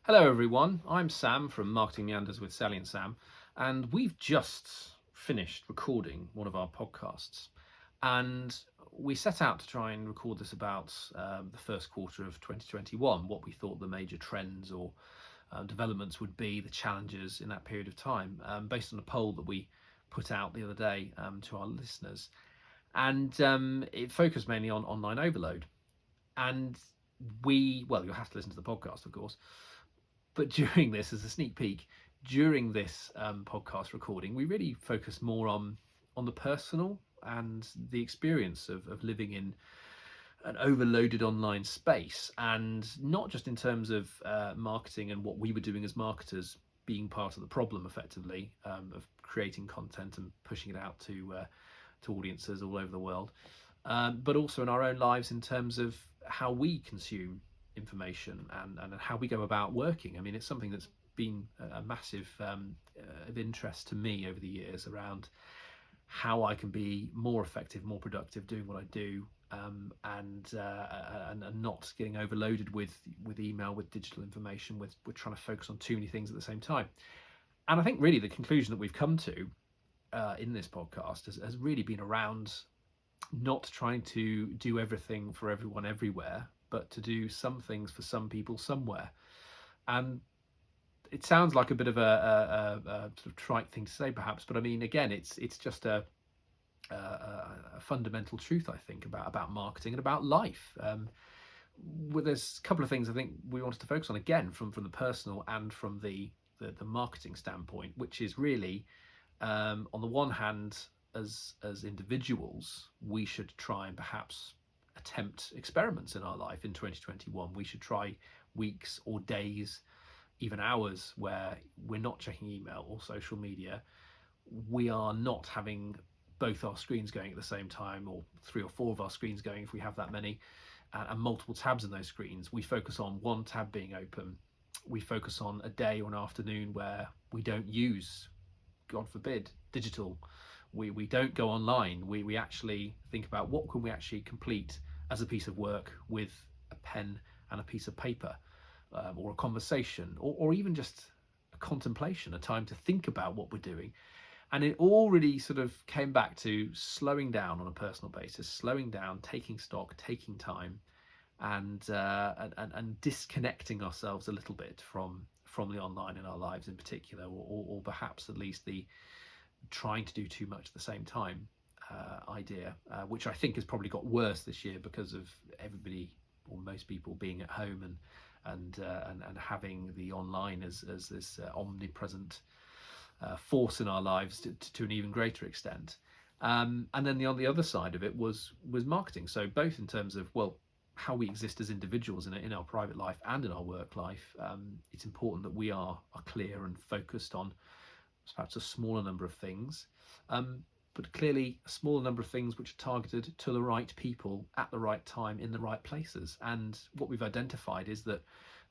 Hello, everyone. I'm Sam from Marketing Meanders with Sally and Sam, and we've just finished recording one of our podcasts. And we set out to try and record this about the first quarter of 2021, what we thought the major trends or developments would be, the challenges in that period of time, based on a poll that we put out the other day to our listeners. And it focused mainly on online overload. And you'll have to listen to the podcast, of course, but during this, as a sneak peek, during this podcast recording, we really focus more on the personal and the experience of living in an overloaded online space, and not just in terms of marketing and what we were doing as marketers, being part of the problem effectively, of creating content and pushing it out to audiences all over the world, but also in our own lives in terms of how we consume information and how we go about working. I mean, it's something that's been a massive of interest to me over the years around how I can be more effective, more productive doing what I do, and not getting overloaded with email, with digital information, with trying to focus on too many things at the same time. And I think really the conclusion that we've come to in this podcast has really been around not trying to do everything for everyone everywhere, but to do some things for some people somewhere. And it sounds like a bit of a sort of trite thing to say, perhaps, but I mean, again, it's just a fundamental truth, I think, about marketing and about life. Well, there's a couple of things I think we wanted to focus on again from the personal and from the marketing standpoint, which is really on the one hand, as individuals, we should try and perhaps attempt experiments in our life in 2021. We should try weeks or days, even hours, where we're not checking email or social media. We are not having both our screens going at the same time, or three or four of our screens going if we have that many, and multiple tabs in those screens. We focus on one tab being open. We focus on a day or an afternoon where we don't use, God forbid, digital. We don't go online. We actually think about what can we actually complete as a piece of work with a pen and a piece of paper, or a conversation, or even just a contemplation, a time to think about what we're doing. And it all really sort of came back to slowing down on a personal basis, slowing down, taking stock, taking time, and disconnecting ourselves a little bit from the online in our lives in particular, or perhaps at least the trying to do too much at the same time idea, which I think has probably got worse this year because of everybody or most people being at home and having the online as this omnipresent force in our lives to an even greater extent. And then on the other side of it was marketing. So both in terms of, well, how we exist as individuals in our private life and in our work life, it's important that we are clear and focused on perhaps a smaller number of things, but clearly a smaller number of things which are targeted to the right people at the right time in the right places. And what we've identified is that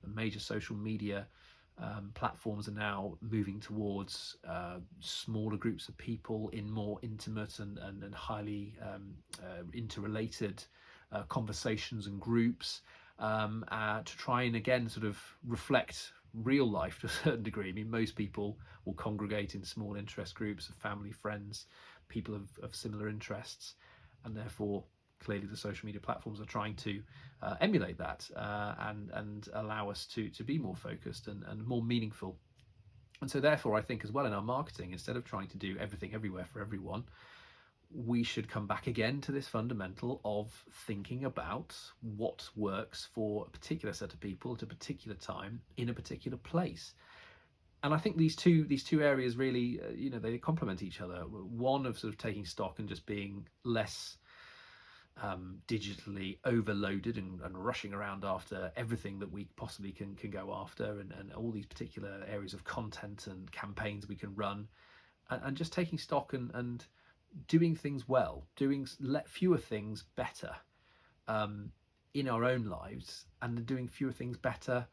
the major social media platforms are now moving towards smaller groups of people in more intimate and highly interrelated conversations and groups, to try and again sort of reflect real life to a certain degree. I mean, most people will congregate in small interest groups of family, friends, people of similar interests, and therefore clearly the social media platforms are trying to emulate that, and allow us to be more focused and more meaningful. And so therefore I think as well in our marketing, instead of trying to do everything everywhere for everyone, we should come back again to this fundamental of thinking about what works for a particular set of people at a particular time in a particular place. And I think these two areas really, they complement each other. One of sort of taking stock and just being less digitally overloaded and rushing around after everything that we possibly can go after, and all these particular areas of content and campaigns we can run, and just taking stock and doing things well, doing fewer things better in our own lives, and doing fewer things better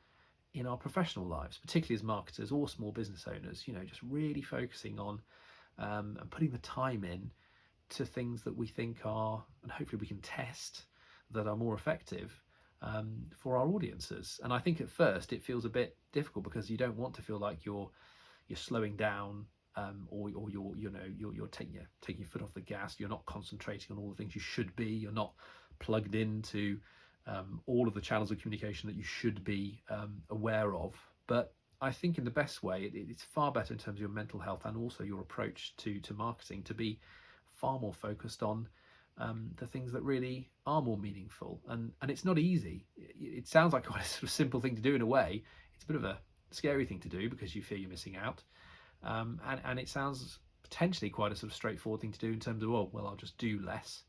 in our professional lives, particularly as marketers or small business owners. Just really focusing on and putting the time in to things that we think are, and hopefully we can test, that are more effective, for our audiences. And I think at first it feels a bit difficult because you don't want to feel like you're slowing down, or you're taking your foot off the gas. You're not concentrating on all the things you should be. You're not plugged into all of the channels of communication that you should be aware of. But I think in the best way, it's far better in terms of your mental health and also your approach to marketing to be far more focused on the things that really are more meaningful. And it's not easy. It sounds like quite a sort of simple thing to do in a way. It's a bit of a scary thing to do because you fear you're missing out. And it sounds potentially quite a sort of straightforward thing to do in terms of, oh, well, I'll just do less,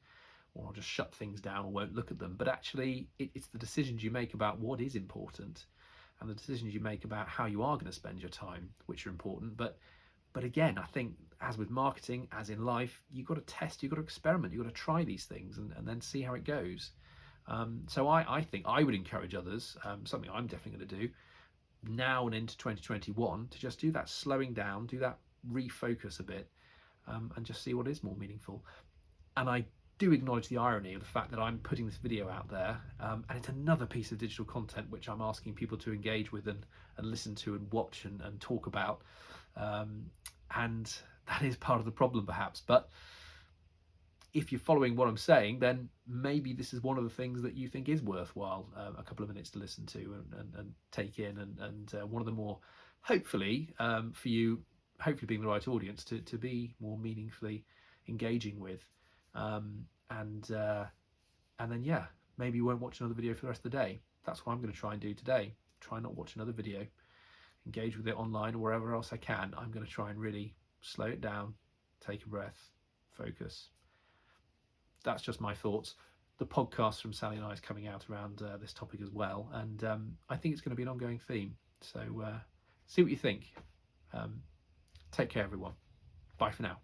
or I'll just shut things down or won't look at them. But actually, it's the decisions you make about what is important and the decisions you make about how you are going to spend your time, which are important. But again, I think as with marketing, as in life, you've got to test, you've got to experiment, you've got to try these things and then see how it goes. So I think I would encourage others, something I'm definitely going to do now and into 2021, to just do that slowing down, do that refocus a bit, and just see what is more meaningful. And I do acknowledge the irony of the fact that I'm putting this video out there, and it's another piece of digital content which I'm asking people to engage with and listen to and watch and talk about, and that is part of the problem perhaps. But if you're following what I'm saying, then maybe this is one of the things that you think is worthwhile a couple of minutes to listen to and take in, and one of the more, hopefully, for you, hopefully being the right audience to be more meaningfully engaging with. And then, yeah, maybe you won't watch another video for the rest of the day. That's what I'm going to try and do today. Try not watch another video. Engage with it online or wherever else I can. I'm going to try and really slow it down, take a breath, focus. That's just my thoughts. The podcast from Sally and I is coming out around this topic as well, and I think it's going to be an ongoing theme. So see what you think. Take care, everyone. Bye for now.